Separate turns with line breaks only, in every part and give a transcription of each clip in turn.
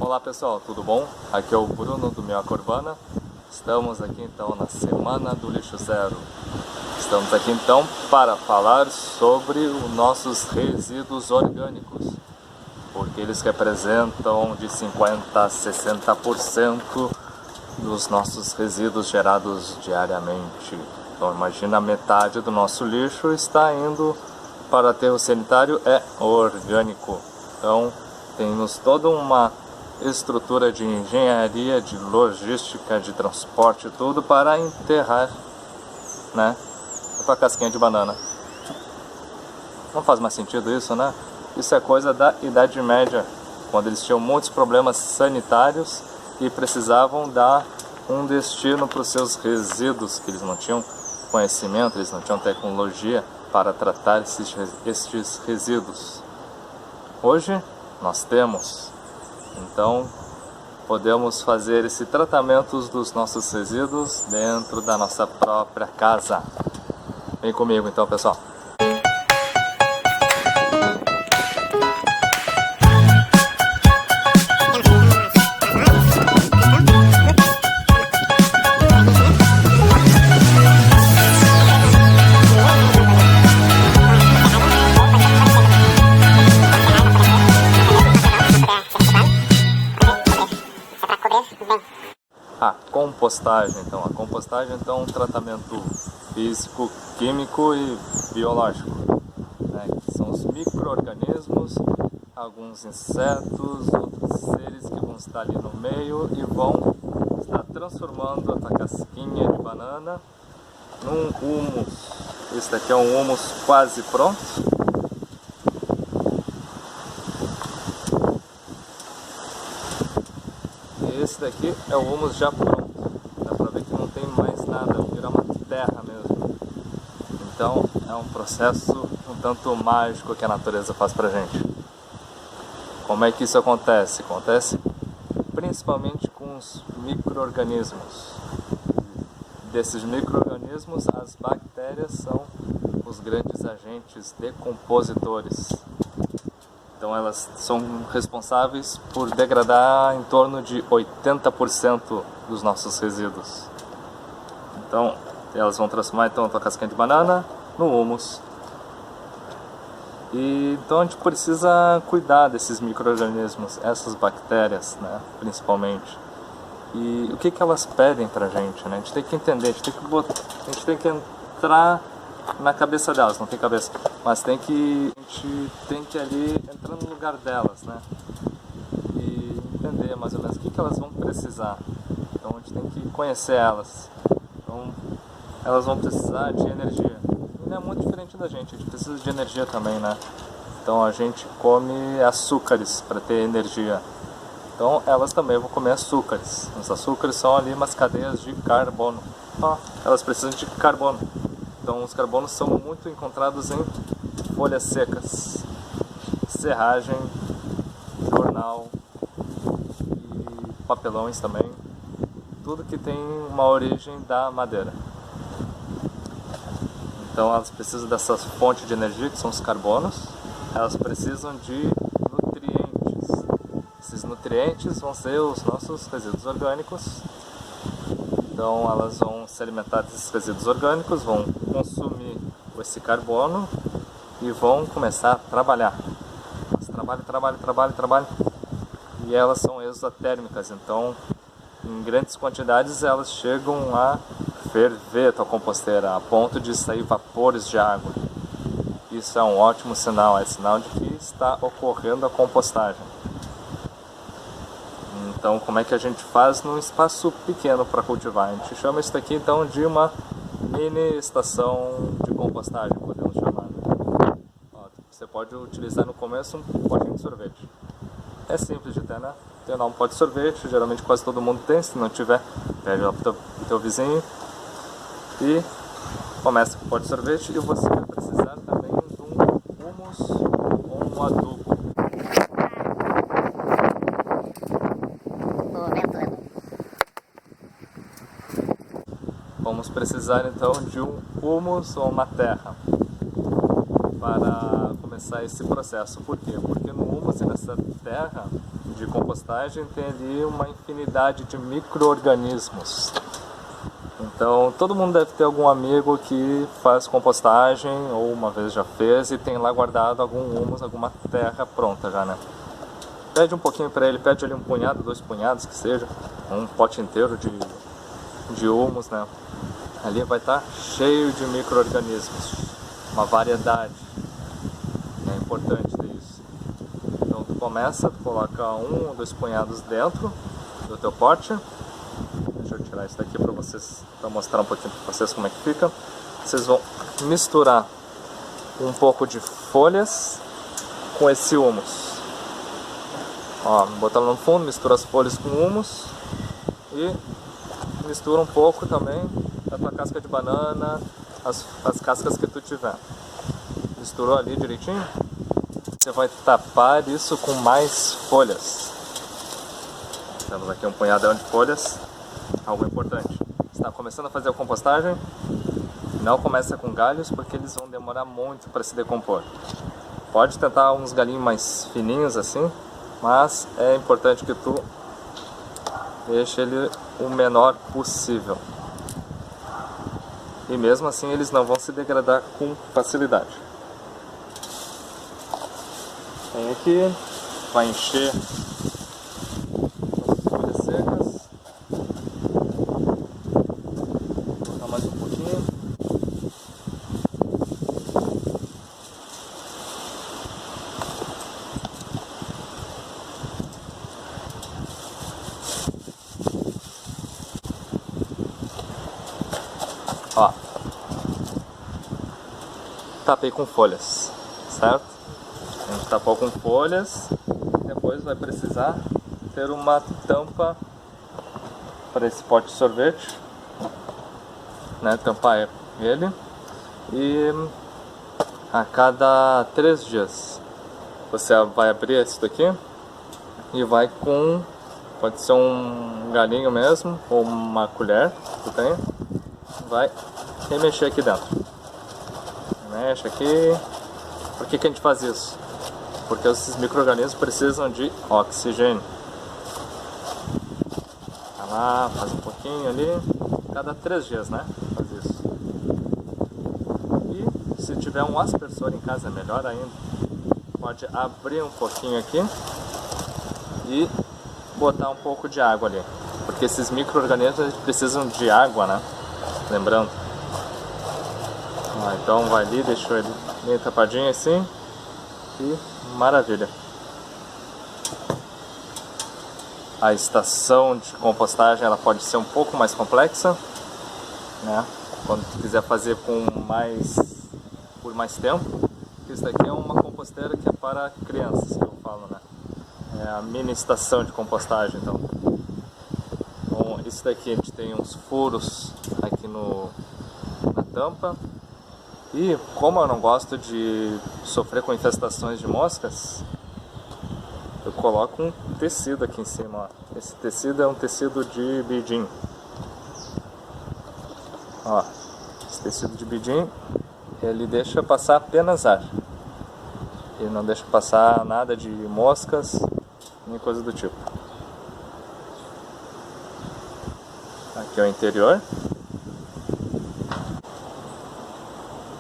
Olá pessoal, tudo bom? Aqui é o Bruno do Minhoca Urbana. Estamos aqui então na Semana do Lixo Zero. Estamos aqui então para falar sobre os nossos resíduos orgânicos, porque eles representam de 50% a 60% dos nossos resíduos gerados diariamente. Então imagina, metade do nosso lixo está indo para aterro sanitário, é orgânico. Então temos toda uma estrutura de engenharia, de logística, de transporte, tudo para enterrar, né, a tua casquinha de banana. Não faz mais sentido isso, né? Isso é coisa da Idade Média, quando eles tinham muitos problemas sanitários e precisavam dar um destino para os seus resíduos, que eles não tinham conhecimento, eles não tinham tecnologia para tratar esses resíduos. Hoje nós temos, então podemos fazer esse tratamento dos nossos resíduos dentro da nossa própria casa. Vem comigo então, pessoal. A compostagem, então. A compostagem então, é um tratamento físico, químico e biológico, né? São os micro-organismos, alguns insetos, outros seres que vão estar ali no meio e vão estar transformando a tua casquinha de banana num humus. Esse daqui é um humus quase pronto. Esse daqui é o humus já pronto. Dá pra ver que não tem mais nada, vira uma terra mesmo. Então é um processo um tanto mágico que a natureza faz pra gente. Como é que isso acontece? Acontece principalmente com os micro-organismos. Desses micro-organismos, as bactérias são os grandes agentes decompositores. Então elas são responsáveis por degradar em torno de 80% dos nossos resíduos. Então elas vão transformar então a tua casquinha de banana no humus. E então a gente precisa cuidar desses micro-organismos, essas bactérias, né, principalmente. E o que elas pedem pra gente, né? A gente tem que entender, a gente tem que entrar na cabeça delas, não tem cabeça, mas a gente tem que ali entrar no lugar delas, né? E entender mais ou menos o que elas vão precisar. Então a gente tem que conhecer elas. Então elas vão precisar de energia. E não é muito diferente da gente, a gente precisa de energia também, né? Então a gente come açúcares para ter energia. Então elas também vão comer açúcares. Os açúcares são ali umas cadeias de carbono. Elas precisam de carbono. Então os carbonos são muito encontrados em folhas secas, serragem, jornal e papelões também. Tudo que tem uma origem da madeira. Então elas precisam dessa fonte de energia, que são os carbonos. Elas precisam de nutrientes. Esses nutrientes vão ser os nossos resíduos orgânicos. Então elas vão se alimentar desses resíduos orgânicos, vão consumir esse carbono e vão começar a trabalhar. Elas trabalham. E elas são exotérmicas, então em grandes quantidades elas chegam a ferver a tua composteira, a ponto de sair vapores de água. Isso é um ótimo sinal, é sinal de que está ocorrendo a compostagem. Então, como é que a gente faz num espaço pequeno para cultivar? A gente chama isso aqui então de uma mini estação de compostagem, podemos chamar. Você pode utilizar no começo um potinho de sorvete. É simples de ter, né? Tem lá um pote de sorvete, geralmente quase todo mundo tem. Se não tiver, pede lá pro teu vizinho e começa com o pote de sorvete. E você vai precisar também de um humus ou um adubo. Vamos precisar então de um humus ou uma terra para começar esse processo. Por quê? Porque no humus e nessa terra de compostagem tem ali uma infinidade de micro-organismos. Então todo mundo deve ter algum amigo que faz compostagem ou uma vez já fez e tem lá guardado algum humus, alguma terra pronta já, né? Pede um pouquinho para ele, pede ali um punhado, 2 punhados que seja, um pote inteiro de humus, né? Ali vai estar cheio de micro-organismos, uma variedade, é importante ter isso. Então tu começa, tu coloca 1 ou 2 punhados dentro do teu pote. Deixa eu tirar isso daqui para vocês, para mostrar um pouquinho para vocês como é que fica. Vocês vão misturar um pouco de folhas com esse humus. Ó, botar no fundo, mistura as folhas com humus e mistura um pouco também da tua casca de banana, as cascas que tu tiver. Misturou ali direitinho? Você vai tapar isso com mais folhas. Temos aqui um punhadão de folhas. Algo importante. Está começando a fazer a compostagem? Não começa com galhos porque eles vão demorar muito para se decompor. Pode tentar uns galinhos mais fininhos assim, mas é importante que tu deixe ele o menor possível. E mesmo assim eles não vão se degradar com facilidade. Vem aqui, vai encher as folhas secas. Vou botar mais um pouquinho. Ó, tapei com folhas, certo? A gente tapou com folhas, depois vai precisar ter uma tampa para esse pote de sorvete, né? Tampar ele e a cada 3 dias você vai abrir esse daqui e vai com, pode ser um galinho mesmo ou uma colher que tu tem, vai remexer aqui dentro. Mexe aqui. Por que a gente faz isso? Porque esses micro-organismos precisam de oxigênio. Vai lá, faz um pouquinho ali. Cada 3 dias, né? Faz isso. E se tiver um aspersor em casa, é melhor ainda. Pode abrir um pouquinho aqui e botar um pouco de água ali. Porque esses micro-organismos precisam de água, né? Lembrando. Então vai ali, deixou ele meio tapadinho assim. E maravilha. A estação de compostagem ela pode ser um pouco mais complexa, né? Quando tu quiser fazer por mais tempo. Isso daqui é uma composteira que é para crianças, que eu falo, né? É a mini estação de compostagem, então. Bom, isso daqui a gente tem uns furos aqui na tampa. E como eu não gosto de sofrer com infestações de moscas, eu coloco um tecido aqui em cima. Ó. Esse tecido é um tecido de bidim. Ó, esse tecido de bidim, ele deixa passar apenas ar. Ele não deixa passar nada de moscas, nem coisa do tipo. Aqui é o interior.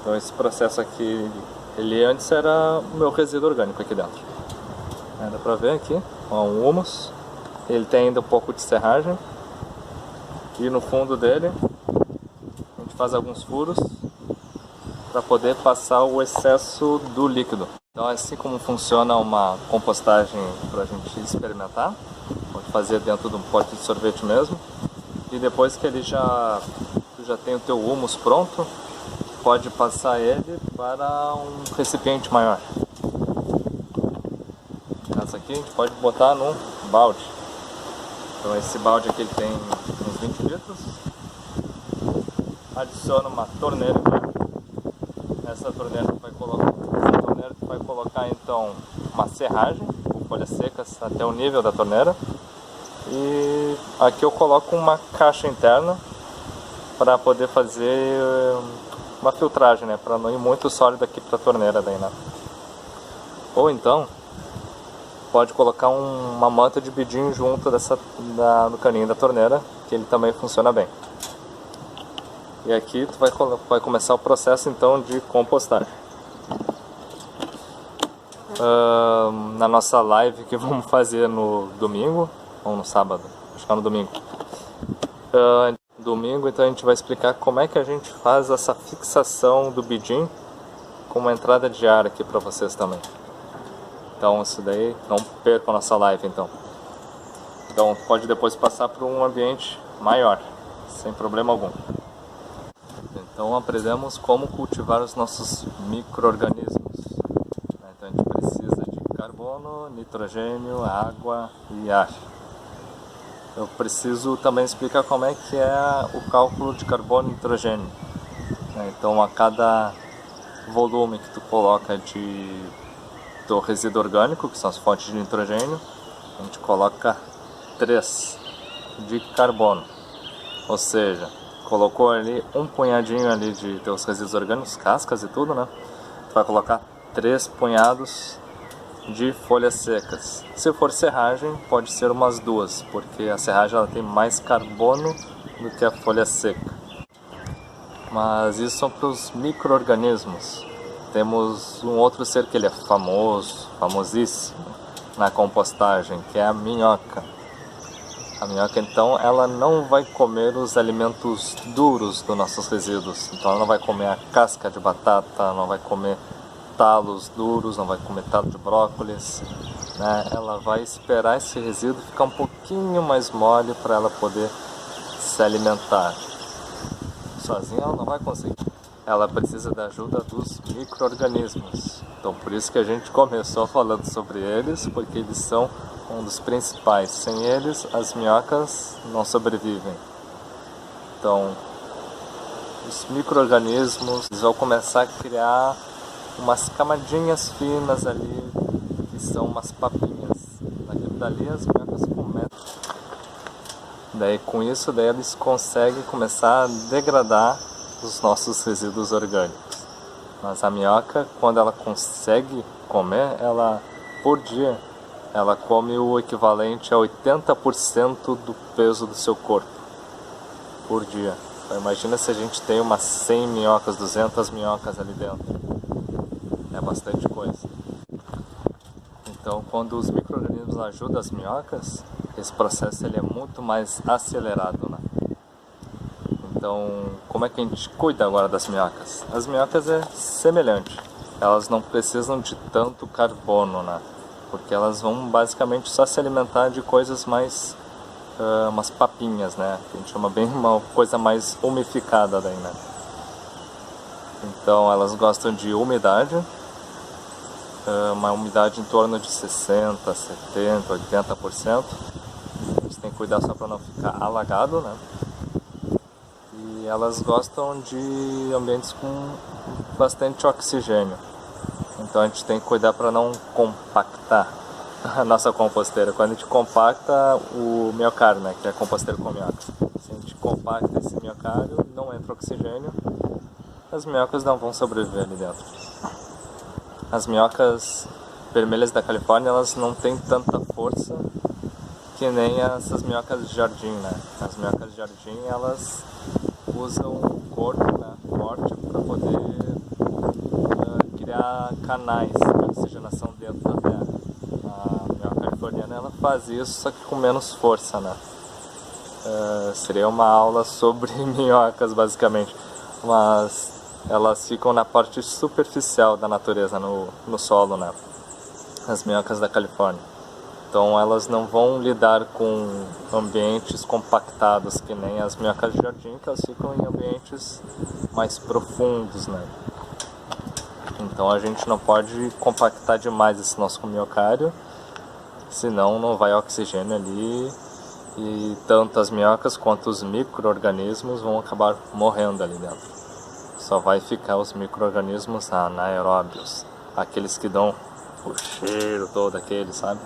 Então esse processo aqui, ele antes era o meu resíduo orgânico aqui dentro. Dá pra ver aqui, ó, um humus. Ele tem ainda um pouco de serragem. E no fundo dele, a gente faz alguns furos para poder passar o excesso do líquido. Então assim como funciona uma compostagem para a gente experimentar, pode fazer dentro de um pote de sorvete mesmo. E depois que tu já tem o teu humus pronto, pode passar ele para um recipiente maior. Essa aqui a gente pode botar num balde. Então esse balde aqui ele tem uns 20 litros. Adiciona uma torneira. Nessa torneira tu vai colocar então uma serragem com folhas secas até o nível da torneira. E aqui eu coloco uma caixa interna para poder fazer uma filtragem, né? Para não ir muito sólido aqui para a torneira daí, né? Ou então, pode colocar uma manta de bidim junto no caninho da torneira, que ele também funciona bem. E aqui tu vai começar o processo então de compostagem. Na nossa live que vamos fazer no domingo, ou no sábado, acho que é no domingo. Domingo, então a gente vai explicar como é que a gente faz essa fixação do bidim com uma entrada de ar aqui para vocês também. Então isso daí, não percam a nossa live então. Então pode depois passar para um ambiente maior, sem problema algum. Então aprendemos como cultivar os nossos micro-organismos. Então a gente precisa de carbono, nitrogênio, água e ar. Eu preciso também explicar como é que é o cálculo de carbono e nitrogênio. Então a cada volume que tu coloca do resíduo orgânico, que são as fontes de nitrogênio, a gente coloca 3 de carbono. Ou seja, colocou ali um punhadinho ali de teus resíduos orgânicos, cascas e tudo, né? Tu vai colocar 3 punhados de folhas secas. Se for serragem, pode ser umas 2, porque a serragem ela tem mais carbono do que a folha seca. Mas isso são para os micro-organismos. Temos um outro ser que ele é famosíssimo na compostagem, que é a minhoca. A minhoca, então, ela não vai comer os alimentos duros dos nossos resíduos. Então ela não vai comer a casca de batata, não vai comer talos duros, não vai comer talo de brócolis, né? Ela vai esperar esse resíduo ficar um pouquinho mais mole para ela poder se alimentar. Sozinha ela não vai conseguir. Ela precisa da ajuda dos micro-organismos. Então por isso que a gente começou falando sobre eles, porque eles são um dos principais. Sem eles, as minhocas não sobrevivem. Então, os micro-organismos vão começar a criar umas camadinhas finas ali, que são umas papinhas. Naquilo dali as minhocas começam. Daí com isso, eles conseguem começar a degradar os nossos resíduos orgânicos. Mas a minhoca, quando ela consegue comer, por dia, ela come o equivalente a 80% do peso do seu corpo por dia. Então, imagina se a gente tem umas 100 minhocas, 200 minhocas ali dentro. É bastante coisa. Então, quando os micro-organismos ajudam as minhocas, esse processo ele é muito mais acelerado, né? Então, como é que a gente cuida agora das minhocas? As minhocas é semelhante. Elas não precisam de tanto carbono, né? Porque elas vão basicamente só se alimentar de coisas mais, umas papinhas, né? Que a gente chama bem uma coisa mais umificada daí, né? Então, elas gostam de umidade, uma umidade em torno de 60%, 70%, 80%. A gente tem que cuidar só para não ficar alagado, né? E elas gostam de ambientes com bastante oxigênio. Então a gente tem que cuidar para não compactar a nossa composteira. Quando a gente compacta o miocárdio, né, que é a composteira com minhoca. Se a gente compacta esse miocárdio, não entra oxigênio, as minhocas não vão sobreviver ali dentro. As minhocas vermelhas da Califórnia, elas não têm tanta força que nem essas minhocas de jardim, né? As minhocas de jardim, elas usam o corpo, né, forte para poder criar canais de oxigenação dentro da terra. A minhoca californiana ela faz isso, só que com menos força, né? Seria uma aula sobre minhocas basicamente, mas elas ficam na parte superficial da natureza, no solo, né? As minhocas da Califórnia. Então elas não vão lidar com ambientes compactados que nem as minhocas de jardim, que elas ficam em ambientes mais profundos, né? Então a gente não pode compactar demais esse nosso miocárdio, senão não vai oxigênio ali e tanto as minhocas quanto os micro-organismos vão acabar morrendo ali dentro. Só vai ficar os micro-organismos anaeróbios, aqueles que dão o cheiro todo, aquele, sabe?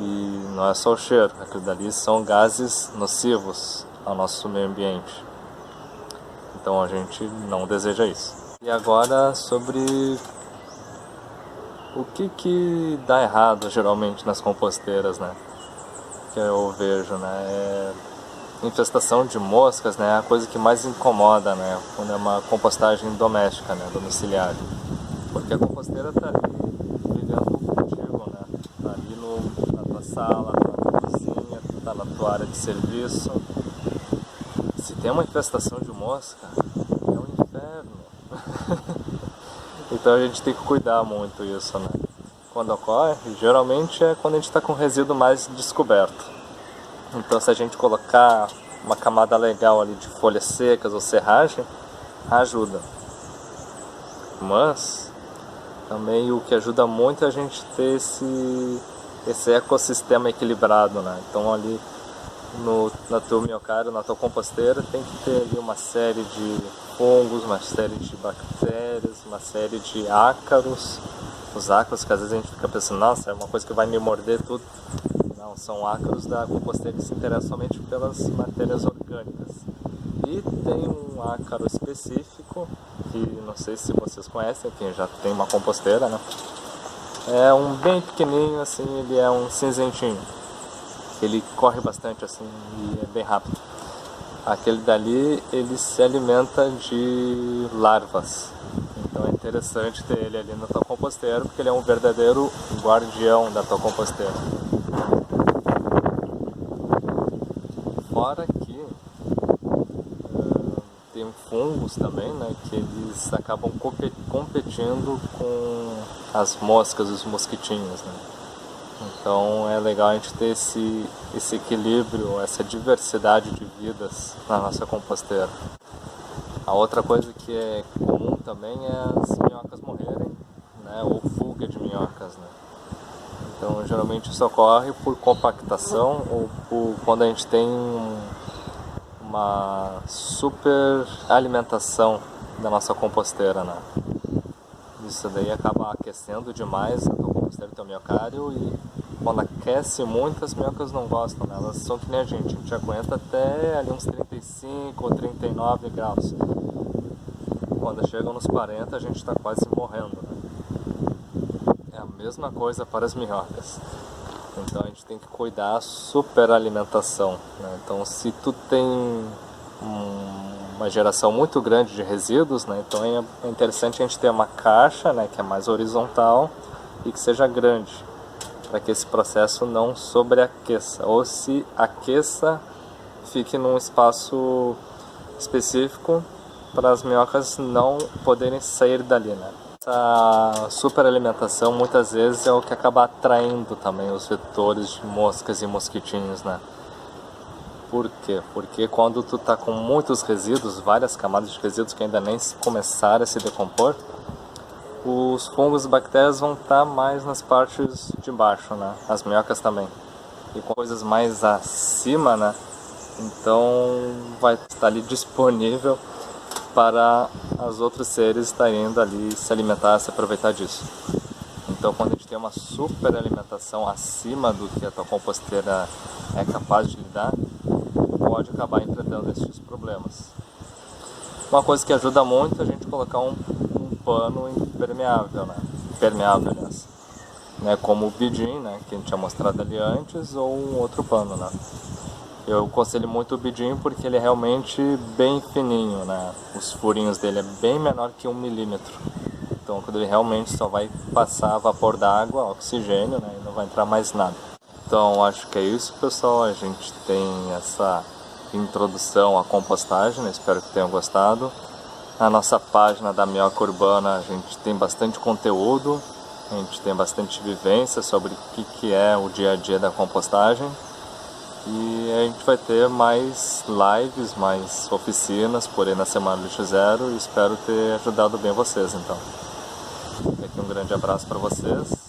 E não é só o cheiro, aquilo dali são gases nocivos ao nosso meio ambiente. Então a gente não deseja isso. E agora sobre O que dá errado geralmente nas composteiras, né? Que eu vejo, né? É infestação de moscas, né? É a coisa que mais incomoda, né? Quando é uma compostagem doméstica, né? Domiciliar. Porque a composteira tá ali vivendo contigo, né? Tá ali na tua sala, na tua cozinha, tá na tua área de serviço. Se tem uma infestação de mosca, é um inferno. Então a gente tem que cuidar muito isso, né? Quando ocorre, geralmente é quando a gente está com o resíduo mais descoberto. Então se a gente colocar uma camada legal ali de folhas secas ou serragem, ajuda. Mas também o que ajuda muito é a gente ter esse ecossistema equilibrado, né? Então ali na tua miocárdio, na tua composteira, tem que ter ali uma série de fungos, uma série de bactérias, uma série de ácaros. Os ácaros que às vezes a gente fica pensando, nossa, é uma coisa que vai me morder tudo. Não, são ácaros da composteira que se interessam somente pelas matérias orgânicas. E tem um ácaro específico, que não sei se vocês conhecem, quem já tem uma composteira, né? É um bem pequenininho, assim, ele é um cinzentinho. Ele corre bastante assim e é bem rápido. Aquele dali, ele se alimenta de larvas. Então é interessante ter ele ali na tua composteira, porque ele é um verdadeiro guardião da tua composteira. Fora que tem fungos também, né, que eles acabam competindo com as moscas, os mosquitinhos, né? Então é legal a gente ter esse equilíbrio, essa diversidade de vidas na nossa composteira. A outra coisa que é comum também é as minhocas morrerem, né, ou fuga de minhocas, né? Então geralmente isso ocorre por compactação ou por quando a gente tem uma super alimentação da nossa composteira, né? Isso daí acaba aquecendo demais a tua composteira, o teu miocárdio, e quando aquece muito as minhocas não gostam, né? Elas são que nem a gente aguenta até ali uns 35 ou 39 graus. Quando chega nos 40 a gente está quase morrendo, né? É a mesma coisa para as minhocas. Então a gente tem que cuidar da superalimentação, né? Então se tu tem uma geração muito grande de resíduos, né? Então é interessante a gente ter uma caixa, né, que é mais horizontal e que seja grande, para que esse processo não sobreaqueça, ou se aqueça, fique num espaço específico para as minhocas não poderem sair dali, né? Essa superalimentação muitas vezes é o que acaba atraindo também os vetores de moscas e mosquitinhos, né? Por quê? Porque quando tu tá com muitos resíduos, várias camadas de resíduos que ainda nem começaram a se decompor, os fungos e bactérias vão estar mais nas partes de baixo, né? As minhocas também. E com coisas mais acima, né? Então vai estar ali disponível para os outros seres estarem indo ali se alimentar, se aproveitar disso. Então quando a gente tem uma super alimentação acima do que a tua composteira é capaz de lidar, pode acabar enfrentando esses problemas. Uma coisa que ajuda muito é a gente colocar um pano impermeável, né? Impermeável, aliás. Né? Como o Bidin, né? Que a gente tinha mostrado ali antes, ou um outro pano, né? Eu aconselho muito o Bidin porque ele é realmente bem fininho, né? Os furinhos dele é bem menor que 1 milímetro. Então quando ele realmente só vai passar vapor d'água, oxigênio, né? E não vai entrar mais nada. Então acho que é isso, pessoal. A gente tem essa introdução à compostagem, né? Espero que tenham gostado. Na nossa página da Minhoca Urbana a gente tem bastante conteúdo, a gente tem bastante vivência sobre o que é o dia a dia da compostagem. E a gente vai ter mais lives, mais oficinas por aí na Semana Lixo Zero, e espero ter ajudado bem vocês, então. Aqui um grande abraço para vocês.